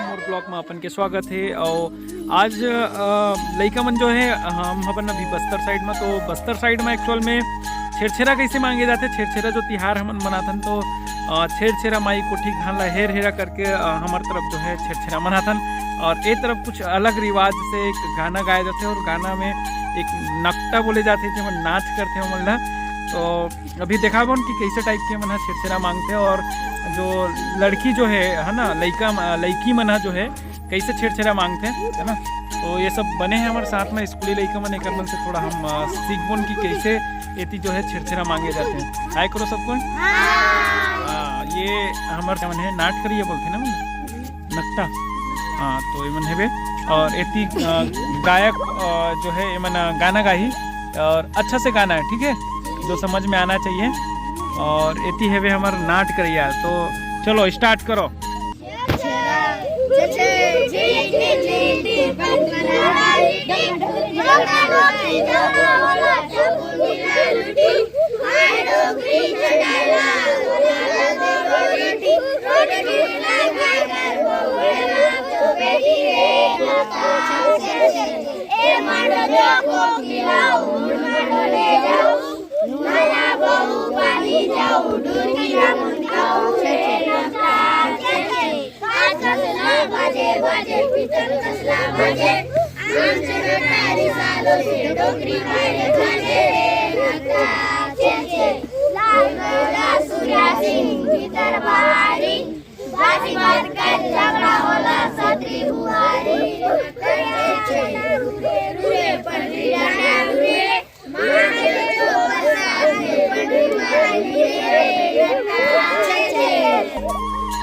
मोर block में अपन के स्वागत है। और आज लइका मन जो है हम अपन अभी बस्तर साइड में, तो बस्तर साइड में एक्चुअल में छेरछेरा कैसे मांगे जाते। छेरछेरा जो तिहार हमन मनाथन, तो छेरछेरा माई को ठीक धान ला हेर हेरा करके हमार तरफ जो है छेरछेरा मनाथन। और ए तरफ कुछ अलग रिवाज से एक गाना गाए जाते और गाना में एक नकटा बोले जाते जो नाच करते हो मन ला। तो अभी देखा बन कि कैसे टाइप के मन छेरछेरा मांगते, और जो लड़की जो है ना, लड़की मना जो है कैसे छेरछेरा मांगते है ना। तो ये सब बने हैं हमारे साथ में स्कूली लड़का मन, एक मन से थोड़ा हम सीख बोन कि कैसे एती जो है छेरछेरा मांगे जाते हैं। आए करो सबको। ये हमारे मन है नाट करिए बोलते ना मन नकटा। हाँ, तो ये मन है और एती गायक जो है ये मन गाना गाही और अच्छा से गाना है, ठीक है, जो समझ में आना चाहिए। और एती है वे हमारा नाट करिया। तो चलो स्टार्ट करो।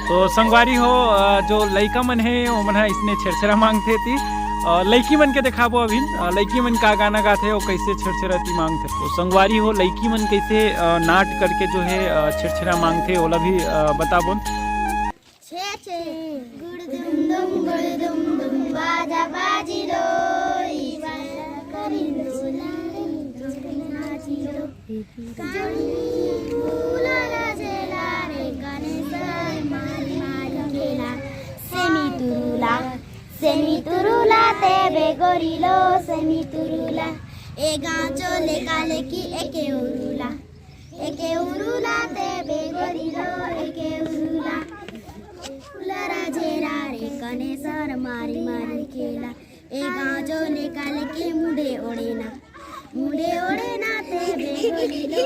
तो संगवारी हो जो लइका मन है वो मन इसने छेरछेरा मांगते थी। लड़की मन के देखाबो अभी लड़की मन का गाना गाते और कैसे छेरछेरा ती मांगते। तो संगवारी हो लड़की मन कैसे नाट करके जो है छेरछेरा मांगते ओला भी बताबो। सेमी तुरुला तेबे गोरिलो सेमी तुरुला ए गाँचो लेका लेकी एके उरुला तेबे गोरिलो एके उरुला उलरा झेरा रे कने सर मारी मारी खेला ए गाँचो लेका लेकी मुंडे ओढ़े ना तेबे गोरिलो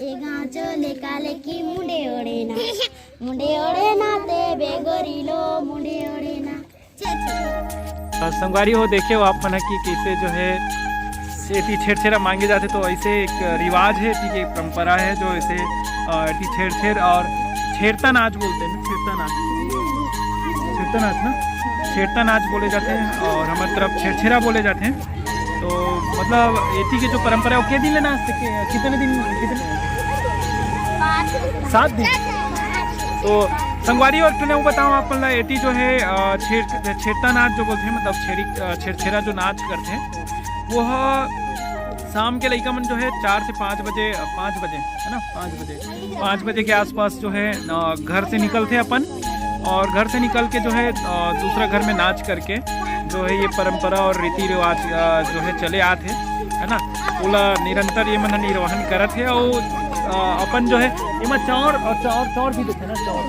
ए गाँचो लेका लेकी मुंडे ओढ़े ना तेबे गोरिलो मुंडे ओढ़े ना। संगवारी हो देखे हो आप मना कि कैसे जो है एती छेरछेरा मांगे जाते। तो ऐसे एक रिवाज है, एती एक परंपरा है जो ऐसे एती छेरछेर और छेरता नाच बोलते हैं। छेरता नाच ना छेरता नाच बोले जाते हैं और हमारी तरफ छेरछेरा बोले जाते हैं। तो मतलब एती की जो परंपरा है वो क्या दिन लेना कितने दिन 7 दिन। तो संगवारी और तुमने वो बताओ आप एटी जो है छेरता नाच जो बोलते हैं, मतलब छेरछेरा जो नाच करते हैं वो शाम के लइका मन जो है 4 से 5 बजे है ना, 5 बजे के आसपास जो है घर से निकलते अपन, और घर से निकल के जो है दूसरा घर में नाच करके जो है ये परंपरा और रीति रिवाज जो है चले आते है ना। पूरा निरंतर ये मन निर्वहन करत है। और अपन जो है इमा चौर भी देते ना, चौर।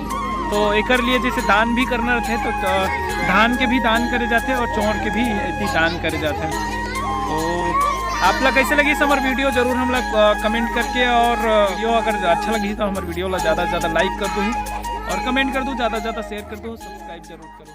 तो एकर लिए जैसे दान भी करना रहते तो धान के भी दान करे जाते हैं और चौर के भी दान करे जाते हैं। तो आप लोग कैसे लगी हमारे वीडियो जरूर हम लोग कमेंट करके, और वीडियो अगर अच्छा लगी तो हमारे वीडियो ला ज़्यादा से ज़्यादा लाइक कर दो और कमेंट कर दो, ज़्यादा से ज़्यादा शेयर कर दो, सब्सक्राइब जरूर करो।